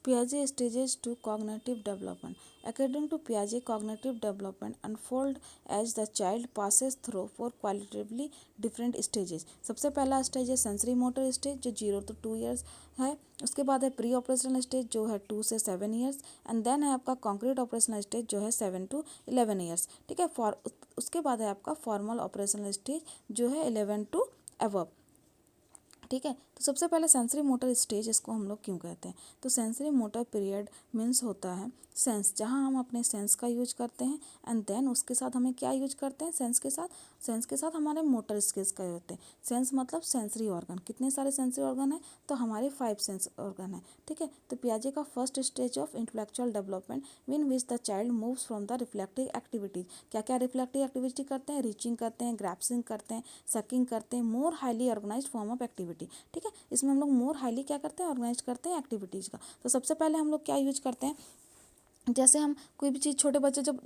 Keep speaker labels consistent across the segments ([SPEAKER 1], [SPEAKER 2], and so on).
[SPEAKER 1] Piaget stages to cognitive development. According to Piaget, cognitive development unfold as the child passes through four qualitatively different stages. सबसे पहला stage है sensory motor stage जो 0 to 2 years है. उसके बाद है pre operational stage जो है 2 से 7 years. एंड देन है आपका कॉन्क्रीट ऑपरेशनल स्टेज जो है 7 to 11 years. ठीक है. उसके बाद है आपका फॉर्मल ऑपरेशनल स्टेज जो है 11 to above. ठीक है. तो सबसे पहले सेंसरी मोटर स्टेज, इसको हम लोग क्यों कहते हैं? तो सेंसरी मोटर पीरियड मीन्स होता है सेंस, जहाँ हम अपने सेंस का यूज करते हैं. एंड देन उसके साथ हमें क्या यूज करते हैं? सेंस के साथ हमारे मोटर स्किल्स का होते हैं. सेंस मतलब सेंसरी ऑर्गन. कितने सारे सेंसरी ऑर्गन है? तो हमारे 5 सेंस ऑर्गन है. ठीक है. तो पियाजे का first stage of intellectual development in which the child moves from the reflective activities. क्या क्या रिफ्लेक्टिव एक्टिविटी करते हैं? रीचिंग करते हैं, ग्रैप्सिंग करते हैं, सकिंग करते हैं, more highly organise form of activity. ठीक है. इसमें हम लोग मोर हाईली क्या करते हैं? ऑर्गेनाइज करते हैं एक्टिविटीज़ का. तो सबसे पहले हम लोग क्या यूज करते हैं? जैसे हम कोई भी चीज़, छोटे बच्चे जब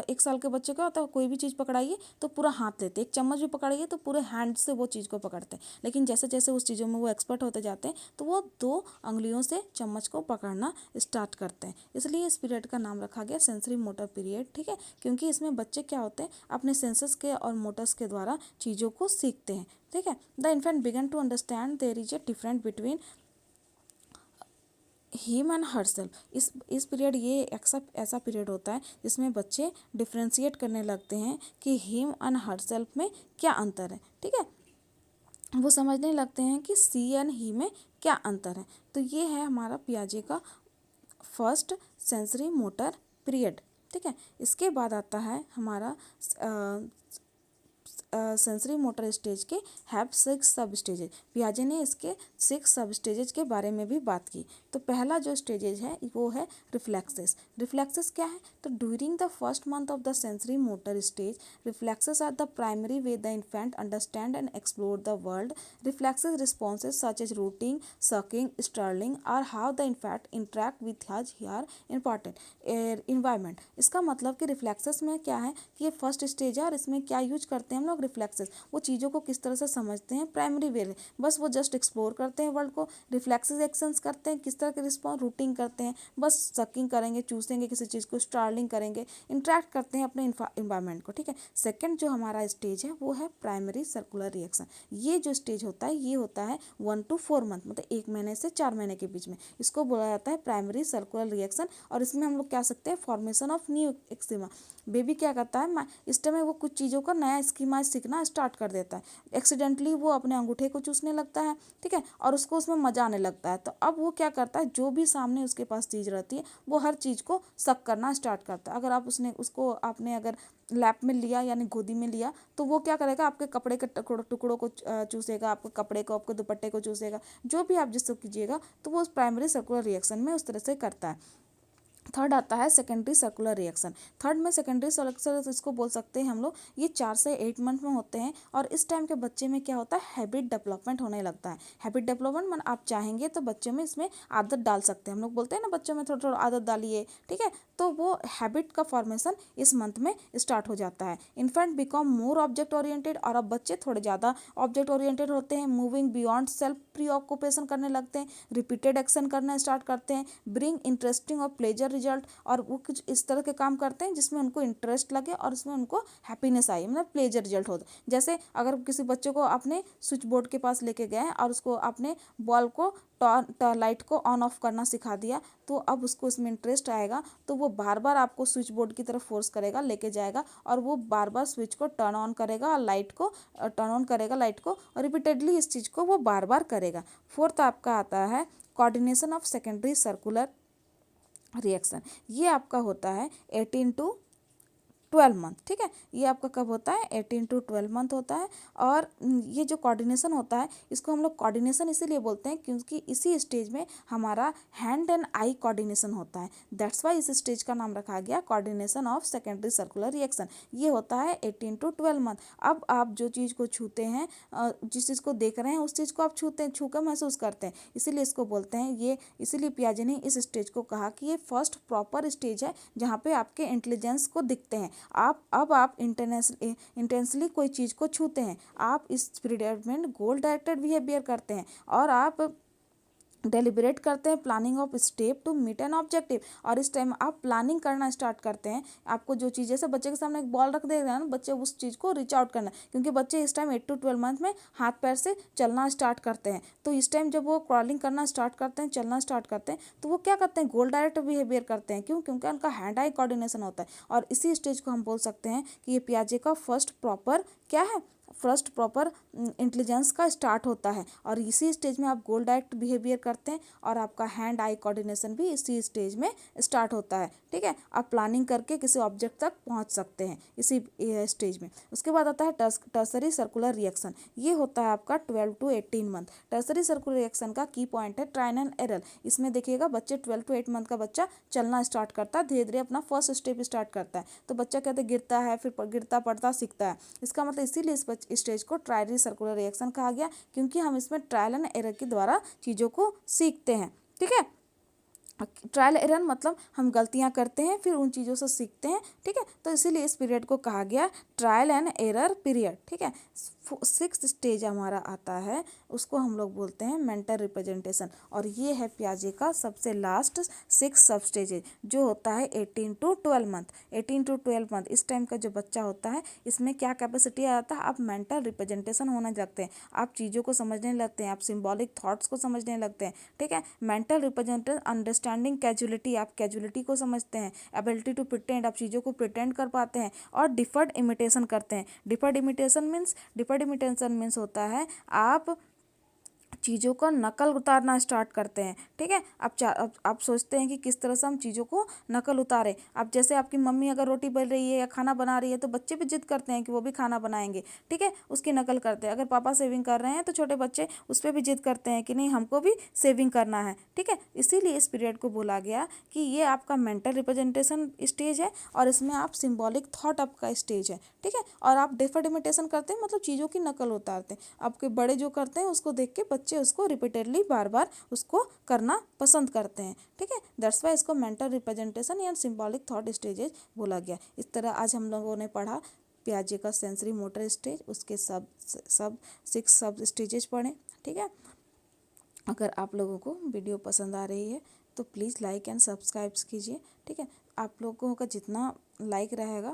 [SPEAKER 1] 1 साल के बच्चे का होता है, कोई भी चीज़ पकड़ाइए तो पूरा हाथ लेते हैं. एक चम्मच भी पकड़ाइए तो पूरे हैंड से वो चीज़ को पकड़ते हैं. लेकिन जैसे जैसे उस चीज़ों में वो एक्सपर्ट होते जाते हैं तो वो 2 उंगलियों से चम्मच को पकड़ना स्टार्ट करते हैं. इसलिए इस पीरियड का नाम रखा गया सेंसरी मोटर पीरियड. ठीक है. क्योंकि इसमें बच्चे क्या होते हैं? अपने सेंसेस के और मोटर्स के द्वारा चीज़ों को सीखते हैं. ठीक है. The infant began to understand there is a different between him and herself. इस पीरियड, ये ऐसा पीरियड होता है जिसमें बच्चे डिफ्रेंशिएट करने लगते हैं कि हिम एंड हरसेल्फ में क्या अंतर है. ठीक है. वो समझने लगते हैं कि सी एंड ही में क्या अंतर है. तो ये है हमारा पियाजे का फर्स्ट सेंसरी मोटर पीरियड. ठीक है. इसके बाद आता है हमारा सेंसरी मोटर स्टेज के हैव 6 सब स्टेजेज. पियाजे ने इसके 6 सब स्टेजेज के बारे में भी बात की. तो पहला जो स्टेजेज है वो है रिफ्लेक्सेस. रिफ्लेक्सेस क्या है? तो during the first month of the sensory motor stage, reflexes are the primary way the infant understand and explore the world. Reflexes responses such as rooting, sucking, startling are how the infant interact with his her important environment. इसका मतलब कि reflexes में क्या है कि ये first stage है और इसमें क्या यूज करते हैं हम लोग? रिफ्लेक्सेस. वो चीज़ों को किस तरह से समझते हैं? प्राइमरी वे में. बस वो जस्ट एक्सप्लोर करते हैं वर्ल्ड को. रिफ्लेक्सेस एक्शंस करते हैं. किस तरह के रिस्पॉन्स? रूटिंग करते हैं, बस सकिंग करेंगे, चूसेंगे किसी चीज़ को, स्टार्लिंग करेंगे, इंटरेक्ट करते हैं अपने इन्वायरमेंट को. ठीक है. सेकंड जो हमारा स्टेज है वो है प्राइमरी सर्कुलर रिएक्शन. ये जो स्टेज होता है ये होता है 1 to 4 मंथ, मतलब 1 महीने से 4 महीने के बीच में. इसको बोला जाता है प्राइमरी सर्कुलर रिएक्शन. और इसमें हम लोग क्या सकते हैं? फॉर्मेशन ऑफ न्यू एक्सिमा. बेबी क्या करता है? इस टाइम वो कुछ चीज़ों का नया स्कीमा सीखना स्टार्ट कर देता है. एक्सीडेंटली वो अपने अंगूठे को चूसने लगता है. ठीक है. और उसको उसमें मजा आने लगता है. तो अब वो क्या करता है? जो भी सामने उसके पास चीज़ रहती है वो हर चीज़ को सक करना स्टार्ट करता है. अगर आप आपने अगर लैप में लिया यानी गोदी में लिया तो वो क्या करेगा? आपके कपड़े के टुकड़ों को चूसेगा, आपके कपड़े को, आपके दुपट्टे को चूसेगा. जो भी आप जिसको कीजिएगा तो वो उस प्राइमरी सर्कुलर रिएक्शन में उस तरह से करता है. थर्ड आता है सेकेंडरी सर्कुलर रिएक्शन. थर्ड में सेकेंडरी सर्कुलर, इसको बोल सकते हैं हम लोग, ये 4 से 8 मंथ में होते हैं. और इस टाइम के बच्चे में क्या होता है? हैबिट डेवलपमेंट होने लगता है. हैबिट डेवलपमेंट मन आप चाहेंगे तो बच्चे में इसमें आदत डाल सकते हैं. हम लोग बोलते हैं ना बच्चों में थोड़ा थोड़ा आदत डालिए. ठीक है. तो वो हैबिट का फॉर्मेशन इस मंथ में स्टार्ट हो जाता है. Infant become more object oriented. और अब बच्चे थोड़े ज़्यादा ऑब्जेक्ट ओरिएंटेड होते हैं. Moving beyond self pre occupation करने लगते हैं. रिपीटेड एक्शन करना स्टार्ट करते हैं. ब्रिंग इंटरेस्टिंग और प्लेजर रिजल्ट. और वो कुछ इस तरह के काम करते हैं जिसमें उनको इंटरेस्ट लगे और उसमें उनको हैप्पीनेस आए, मतलब प्लेजर रिजल्ट हो. जैसे अगर किसी बच्चे को आपने स्विच बोर्ड के पास लेके गए हैं और उसको आपने बॉल को लाइट को ऑन ऑफ करना सिखा दिया तो अब उसको इसमें इंटरेस्ट आएगा. तो वो बार बार आपको स्विच बोर्ड की तरफ फोर्स करेगा, लेके जाएगा और वो बार बार स्विच को टर्न ऑन करेगा और लाइट को टर्न ऑन करेगा लाइट को, और रिपीटेडली इस चीज़ को वो बार बार करेगा. फोर्थ आपका आता है coordination of secondary circular reaction. ये आपका होता है 18 to 12 मंथ. ठीक है. ये आपका कब होता है? 18 to 12 मंथ होता है. और ये जो कोऑर्डिनेशन होता है इसको हम लोग कोऑर्डिनेशन इसीलिए बोलते हैं क्योंकि इसी स्टेज में हमारा हैंड एंड आई कोऑर्डिनेशन होता है. दैट्स वाई इस स्टेज का नाम रखा गया coordination of secondary circular reaction. ये होता है 18 to 12 मंथ. अब आप जो चीज़ को छूते हैं, जिस चीज़ को देख रहे हैं उस चीज़ को आप छू कर महसूस करते हैं. इसीलिए इसको बोलते हैं ये. इसीलिए पियाजे ने इस स्टेज को कहा कि ये फर्स्ट प्रॉपर स्टेज है जहाँ पे आपके इंटेलिजेंस को दिखते हैं. आप इंटेंसली कोई चीज़ को छूते हैं. आप इस पीरियड में गोल डायरेक्टेड बिहेवियर करते हैं और आप डेलिब्रेट करते हैं, planning of step to meet an objective. और इस टाइम आप प्लानिंग करना स्टार्ट करते हैं। आपको जो चीज़, जैसे बच्चे के सामने एक बॉल रख देगा ना, बच्चे उस चीज़ को रीच आउट करना है, क्योंकि बच्चे इस टाइम 8 to 12 मंथ में हाथ पैर से चलना स्टार्ट करते हैं। तो इस टाइम जब वो क्रॉलिंग करना स्टार्ट करते हैं, चलना स्टार्ट करते हैं, तो वो क्या करते हैं, गोल डायरेक्ट बिहेवियर करते हैं। क्यों? क्योंकि उनका हैंड आई कोऑर्डिनेशन होता है। और इसी स्टेज को हम बोल सकते हैं कि ये पियाजे का फर्स्ट प्रॉपर क्या है, फर्स्ट प्रॉपर इंटेलिजेंस का स्टार्ट होता है। और इसी स्टेज में आप गोल डायरेक्ट बिहेवियर करते हैं और आपका हैंड आई कोऑर्डिनेशन भी इसी स्टेज में स्टार्ट होता है। ठीक है, आप प्लानिंग करके किसी ऑब्जेक्ट तक पहुंच सकते हैं इसी स्टेज में। उसके बाद आता है टर्सरी सर्कुलर रिएक्शन। ये होता है आपका 12 to 18 month. Tertiary circular reaction का की पॉइंट है ट्रायल एंड एरर। इसमें देखिएगा बच्चे 12 to 8 मंथ का बच्चा चलना स्टार्ट करता है, धीरे धीरे अपना फर्स्ट स्टेप स्टार्ट करता है। तो बच्चा कहते गिरता है, फिर गिरता पड़ता सीखता है। इसका मतलब इसीलिए इस स्टेज को ट्रायरी सर्कुलर रिएक्शन कहा गया, क्योंकि हम इसमें ट्रायल एंड एरर के द्वारा चीज़ों को सीखते हैं। ठीक है, ट्रायल एरर मतलब हम गलतियां करते हैं, फिर उन चीज़ों से सीखते हैं। ठीक है, तो इसीलिए इस पीरियड को कहा गया ट्रायल एंड एरर पीरियड। ठीक है, 6th स्टेज हमारा आता है, उसको हम लोग बोलते हैं मेंटल रिप्रेजेंटेशन। और ये है पियाजे का सबसे लास्ट 6 सब स्टेज, जो होता है 18 to 12 मंथ। 18 to 12 मंथ इस टाइम का जो बच्चा होता है, इसमें क्या कैपेसिटी आता है, आप मेंटल रिप्रेजेंटेशन होने लगते हैं, आप चीज़ों को समझने लगते हैं, आप सिम्बॉलिक थॉट्स को समझने लगते हैं। ठीक है, मेंटल रिप्रेजेंटेशन, अंडरस्टैंडिंग कैजुअलिटी, आप कैजुअलिटी को समझते हैं, एबिलिटी टू प्रिटेंड, आप चीज़ों को प्रिटेंड कर पाते हैं, और डिफर्ड इमिटेशन करते हैं। डिफर्ड इमिटेशन मीन्स होता है आप चीज़ों का नकल उतारना स्टार्ट करते हैं। ठीक है, आप सोचते हैं कि किस तरह से हम चीज़ों को नकल उतारें। अब जैसे आपकी मम्मी अगर रोटी बेल रही है या खाना बना रही है, तो बच्चे भी जिद करते हैं कि वो भी खाना बनाएंगे। ठीक है, उसकी नकल करते हैं। अगर पापा सेविंग कर रहे हैं, तो छोटे बच्चे उस पर भी जिद करते हैं कि नहीं, हमको भी सेविंग करना है। ठीक है, इसीलिए इस पीरियड को बोला गया कि ये आपका मेंटल रिप्रेजेंटेशन स्टेज है, और इसमें आप सिम्बॉलिक थॉट आपका स्टेज है। ठीक है, और आप डिफर्ड इमिटेशन करते हैं, मतलब चीज़ों की नकल उतारते हैं। आपके बड़े जो करते हैं, उसको देख के बच्चे उसको रिपीटेडली बार बार उसको करना पसंद करते हैं। ठीक है, दैट्स वाई इसको मेंटल रिप्रेजेंटेशन या सिंबॉलिक थॉट स्टेजेस बोला गया। इस तरह आज हम लोगों ने पढ़ा पियाजे का सेंसरी मोटर स्टेज, उसके सब 6 सब स्टेजेस पढ़े। ठीक है, अगर आप लोगों को वीडियो पसंद आ रही है तो प्लीज़ लाइक एंड सब्सक्राइब कीजिए। ठीक है, आप लोगों का जितना लाइक रहेगा